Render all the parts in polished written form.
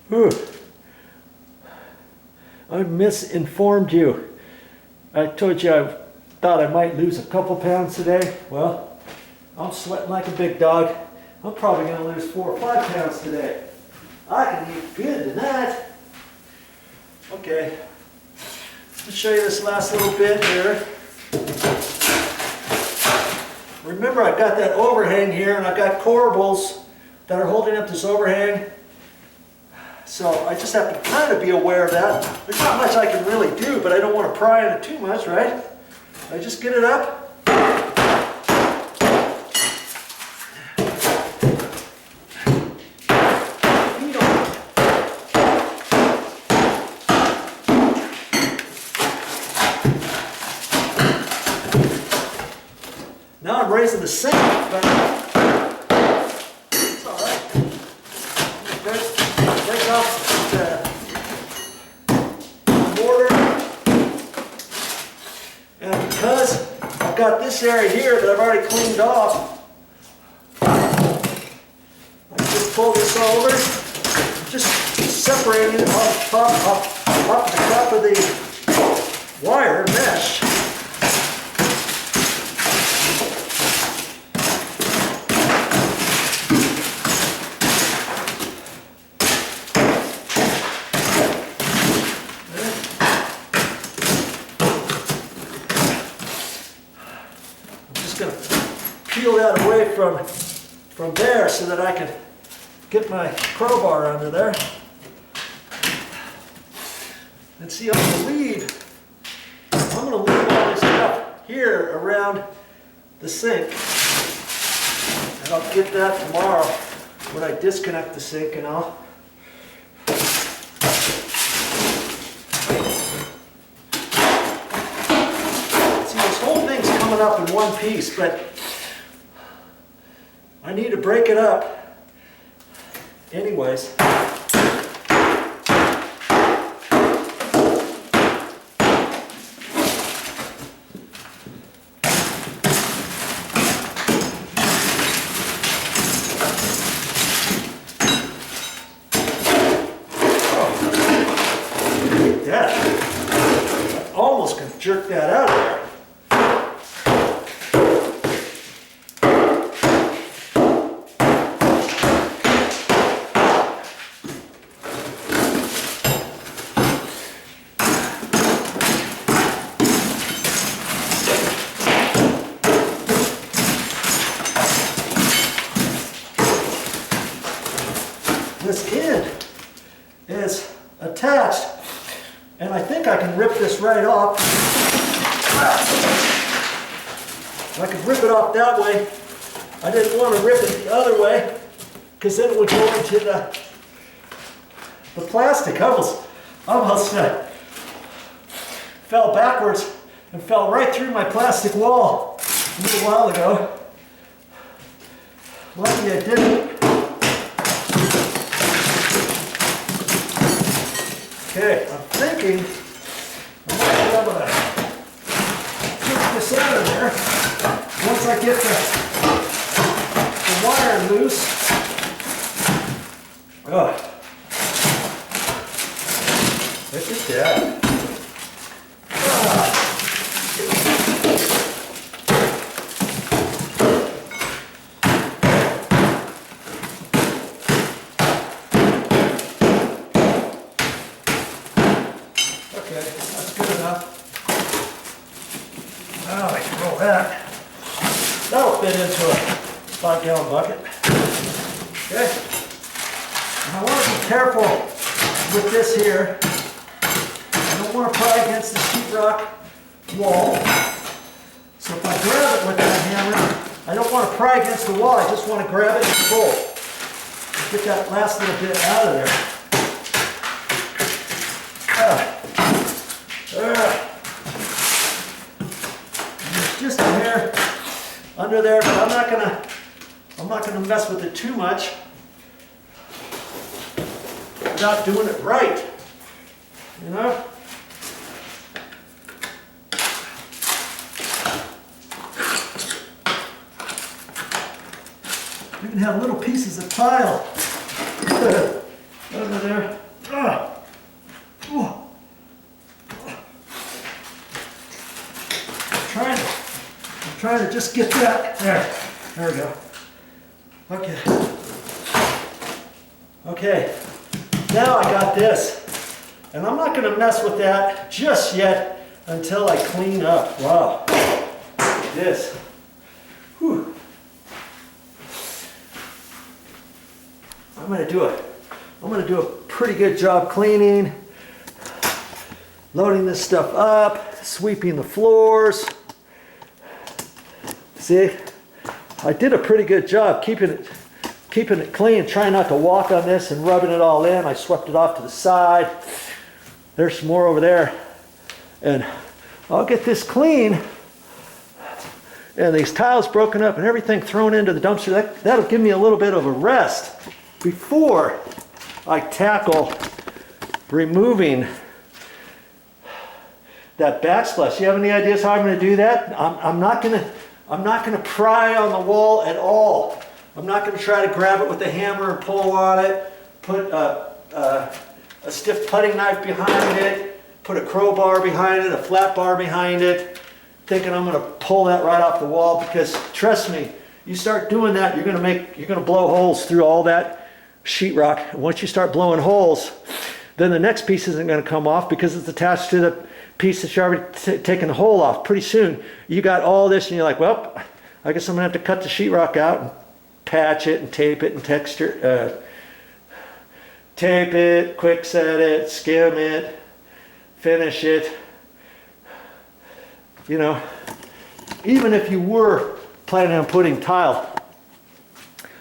Whew. I misinformed you. I told you I thought I might lose a couple pounds today. Well, I'm sweating like a big dog. I'm probably going to lose 4 or 5 pounds today. I can eat good tonight. Okay, let's show you this last little bit here. Remember, I've got that overhang here, and I've got corbels that are holding up this overhang. So I just have to kind of be aware of that. There's not much I can really do, but I don't want to pry on it too much, right? I just get it up. Now I'm raising the sink, but it's all right. Break off the mortar. And because I've got this area here that I've already cleaned off, I just pull this over, just separating it off the top of the wire mesh. Peel that away from there so that I can get my crowbar under there. And see, I'm going to leave all this stuff here around the sink. And I'll get that tomorrow when I disconnect the sink and all. See, this whole thing's coming up in one piece, but I need to break it up anyways. Look at that. I almost can jerk that out of there. This end is attached, and I think I can rip this right off. I can rip it off that way. I didn't want to rip it the other way because then it would go into the plastic. I almost fell backwards and fell right through my plastic wall a little while ago. Lucky I didn't. Okay, I'm thinking I might be able to get this out of there once I get the wire loose. Oh, look at that. Okay, that's good enough. Now I can roll that. That'll fit into a 5-gallon bucket. Okay. And I want to be careful with this here. I don't want to pry against the sheetrock wall. So if I grab it with that hammer, I don't want to pry against the wall. I just want to grab it and pull. Get that last little bit out of there. There's just a hair under there, but I'm not gonna mess with it too much without doing it right. You know? You can have little pieces of tile Over there. Ah. Ooh. I'm trying to just get that. There we go. Okay. Okay. Now I got this. And I'm not going to mess with that just yet until I clean up. Wow. This. Whew. I'm going to do a pretty good job cleaning, loading this stuff up, sweeping the floors. See, I did a pretty good job keeping it clean, trying not to walk on this and rubbing it all in. I swept it off to the side. There's some more over there. And I'll get this clean and these tiles broken up and everything thrown into the dumpster. That'll give me a little bit of a rest before I tackle removing that backsplash. You have any ideas how I'm going to do that? I'm not going to pry on the wall at all. I'm not going to try to grab it with a hammer and pull on it, put a stiff putting knife behind it, put a crowbar behind it, a flat bar behind it, thinking I'm going to pull that right off the wall, because trust me, you start doing that, you're going to blow holes through all that sheetrock. And once you start blowing holes, then the next piece isn't going to come off because it's attached to the piece that you're already taking the hole off. Pretty soon you got all this and you're like, well, I guess I'm going to have to cut the sheetrock out and patch it and tape it and tape it, quick set it, skim it, finish it. You know, even if you were planning on putting tile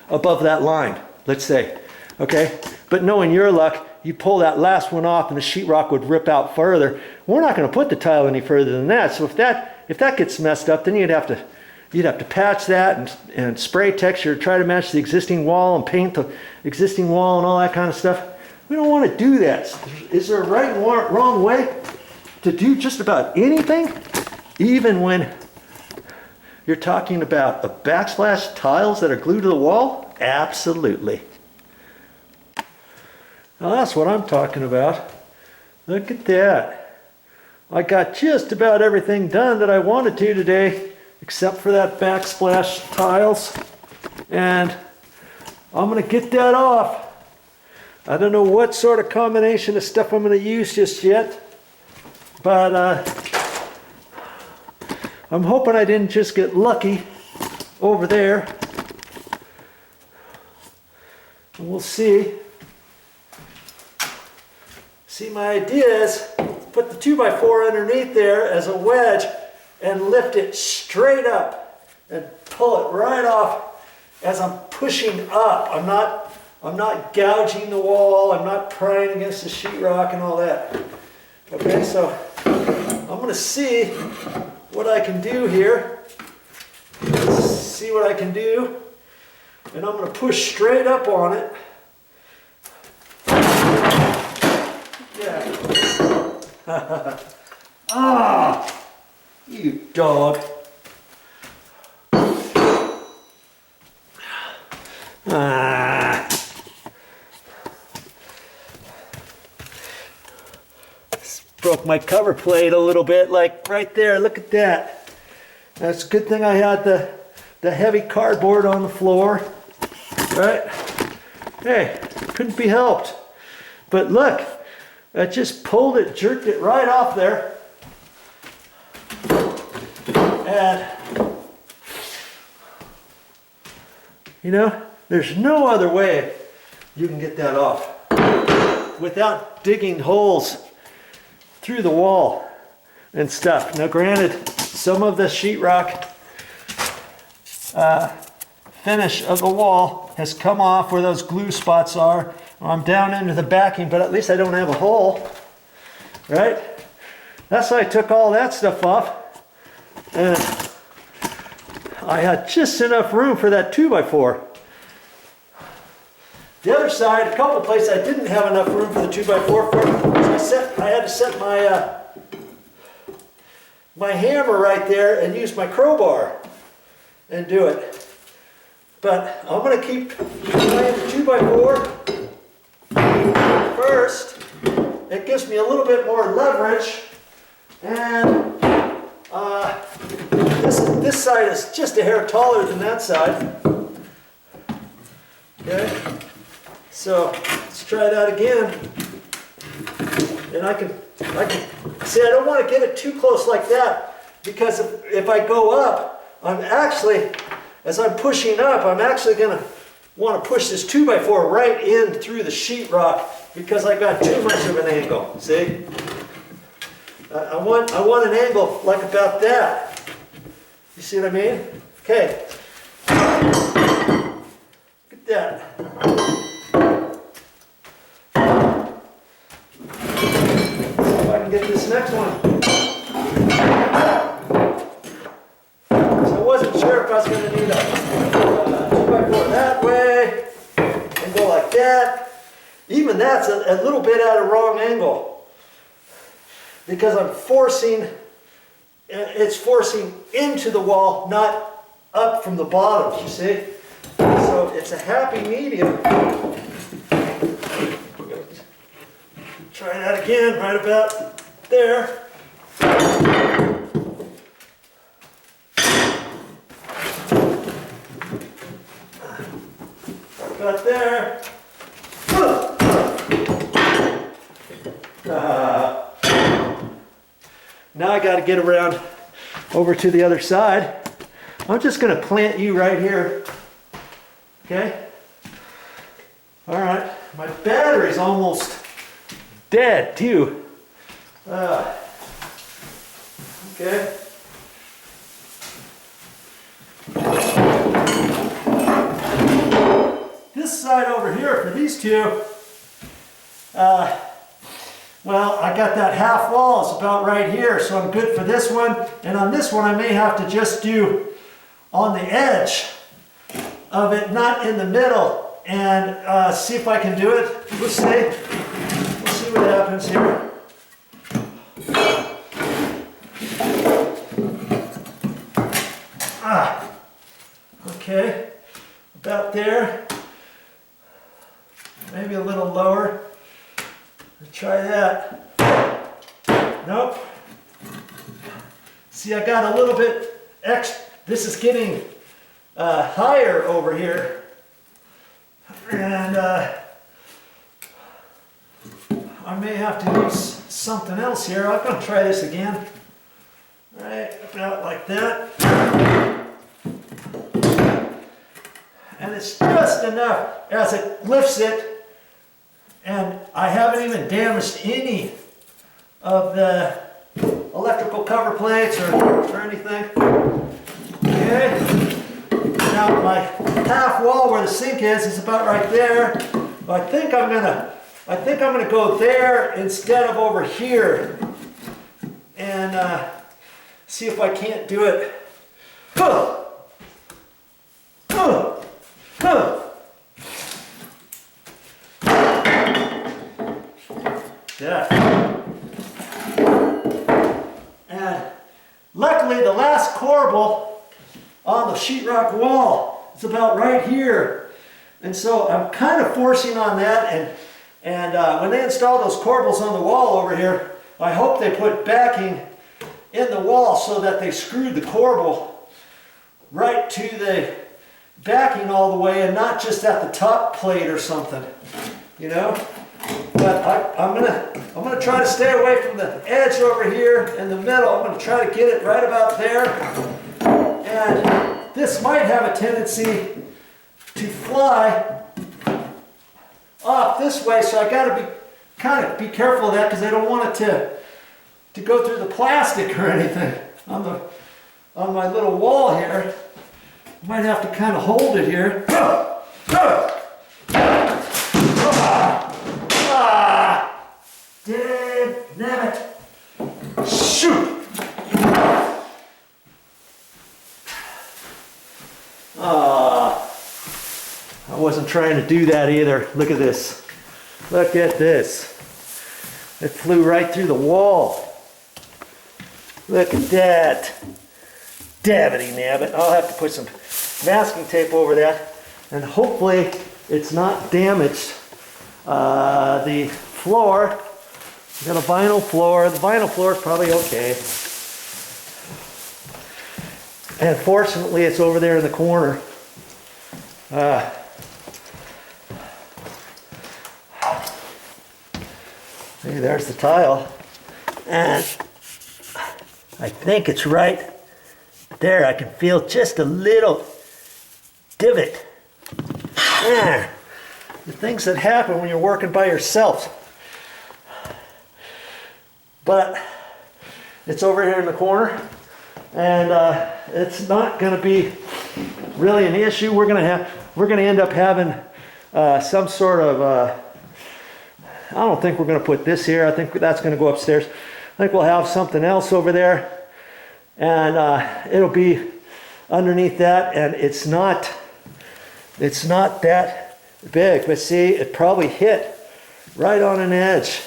above that line, let's say, okay, but knowing your luck, you pull that last one off and the sheetrock would rip out further. We're not going to put the tile any further than that. So if that gets messed up, then you'd have to patch that and spray texture, try to match the existing wall and paint the existing wall and all that kind of stuff. We don't want to do that. Is there a right and wrong way to do just about anything? Even when you're talking about a backsplash tiles that are glued to the wall? Absolutely. Now that's what I'm talking about. Look at that. I got just about everything done that I wanted to today, except for that backsplash tiles. And I'm going to get that off. I don't know what sort of combination of stuff I'm going to use just yet, but I'm hoping I didn't just get lucky over there. And we'll see. See, my idea is put the 2x4 underneath there as a wedge and lift it straight up and pull it right off as I'm pushing up. I'm not gouging the wall. I'm not prying against the sheetrock and all that. Okay, so I'm going to see what I can do here. See what I can do. And I'm going to push straight up on it. Yeah. Ah, you dog. Ah. Broke my cover plate a little bit, like right there. Look at that. That's a good thing I had the heavy cardboard on the floor, right? Hey, couldn't be helped. But look, I just pulled it, jerked it right off there. And, you know, there's no other way you can get that off without digging holes through the wall and stuff. Now granted, some of the sheetrock finish of the wall has come off where those glue spots are. I'm down into the backing, but at least I don't have a hole, right? That's why I took all that stuff off. And I had just enough room for that 2x4. The other side, a couple of places I didn't have enough room for the 2x4 for, so I had to set my hammer right there and use my crowbar and do it. But I'm going to keep playing the 2x4. first. It gives me a little bit more leverage, and this side is just a hair taller than that side. Okay, so let's try that again. And I can see, I don't want to get it too close like that, because if I go up, I'm actually, as I'm pushing up, I'm actually going to want to push this 2x4 right in through the sheetrock, because I got too much of an angle. See, I want an angle like about that. You see what I mean? Okay. Look at that. Get this next one. So I wasn't sure if I was going to need a 2x4 that way and go like that. Even that's a little bit at a wrong angle, because I'm forcing, it's forcing into the wall, not up from the bottom, you see? So it's a happy medium. Try that again, right about there. About there. Now I got to get around over to the other side. I'm just going to plant you right here. Okay? All right. My battery's almost dead too. Okay. This side over here for these two, well, I got that half wall, it's about right here, so I'm good for this one. And on this one, I may have to just do on the edge of it, not in the middle, and see if I can do it. We'll see. We'll see what happens here. Okay, about there, maybe a little lower. Let's try that. Nope. See, I got a little bit extra. This is getting higher over here, and I may have to use something else here. I'm going to try this again. Right, about like that. And it's just enough as it lifts it, and I haven't even damaged any of the electrical cover plates or anything. Okay. Now my half wall where the sink is about right there. I think I'm gonna go there instead of over here, and see if I can't do it. Yeah. And luckily the last corbel on the sheetrock wall is about right here. And so I'm kind of forcing on that, and when they install those corbels on the wall over here, I hope they put backing in the wall so that they screwed the corbel right to the backing all the way and not just at the top plate or something, you know. But I'm gonna try to stay away from the edge over here in the middle. I'm gonna try to get it right about there, and this might have a tendency to fly off this way, so I gotta be careful of that, because I don't want it to go through the plastic or anything on my little wall here. I might have to kind of hold it here. Damn it! Shoot! I wasn't trying to do that either. Look at this. Look at this. It flew right through the wall. Look at that. Dabbity nabbit. I'll have to put some masking tape over that, and hopefully it's not damaged the floor. We got a vinyl floor. The vinyl floor is probably okay. And fortunately, it's over there in the corner. See, there's the tile. And I think it's right there. I can feel just a little divot. There. The things that happen when you're working by yourself. But it's over here in the corner, and it's not going to be really an issue. We're going to end up having some sort of. I don't think we're going to put this here. I think that's going to go upstairs. I think we'll have something else over there, and it'll be underneath that. And it's not that big, but see, it probably hit right on an edge.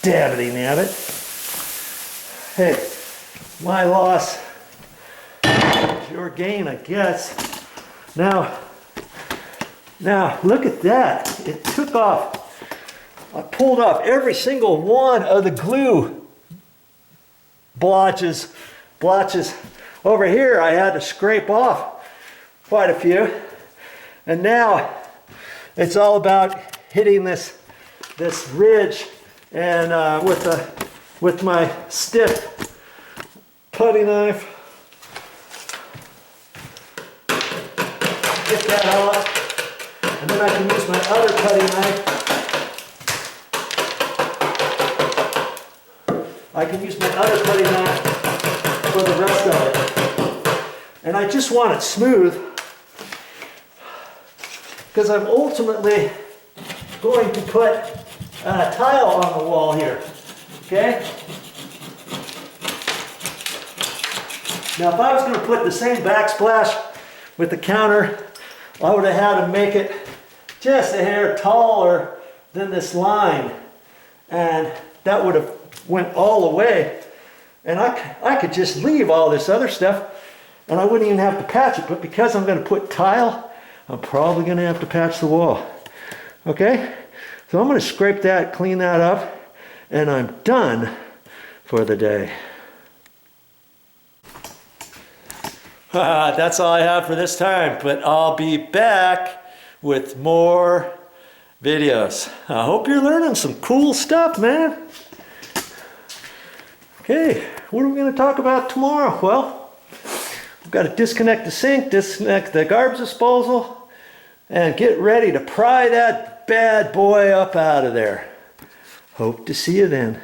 Dabbity nabbit. Hey, my loss, your gain, I guess. Now look at that. It took off. I pulled off every single one of the glue blotches. Over here, I had to scrape off quite a few. And now it's all about hitting this ridge, and with my stiff putty knife, get that off, and then I can use my other putty knife. I can use my other putty knife for the rest of it. And I just want it smooth, because I'm ultimately going to put a tile on the wall here, okay? Now if I was going to put the same backsplash with the counter, I would have had to make it just a hair taller than this line, and that would have went all the way, and I could just leave all this other stuff and I wouldn't even have to patch it. But because I'm going to put tile, I'm probably going to have to patch the wall. Okay, so I'm going to scrape that, clean that up, and I'm done for the day. That's all I have for this time, but I'll be back with more videos. I hope you're learning some cool stuff, man. Okay, what are we going to talk about tomorrow? Well, we've got to disconnect the sink, disconnect the garbage disposal, and get ready to pry that bad boy up out of there. Hope to see you then.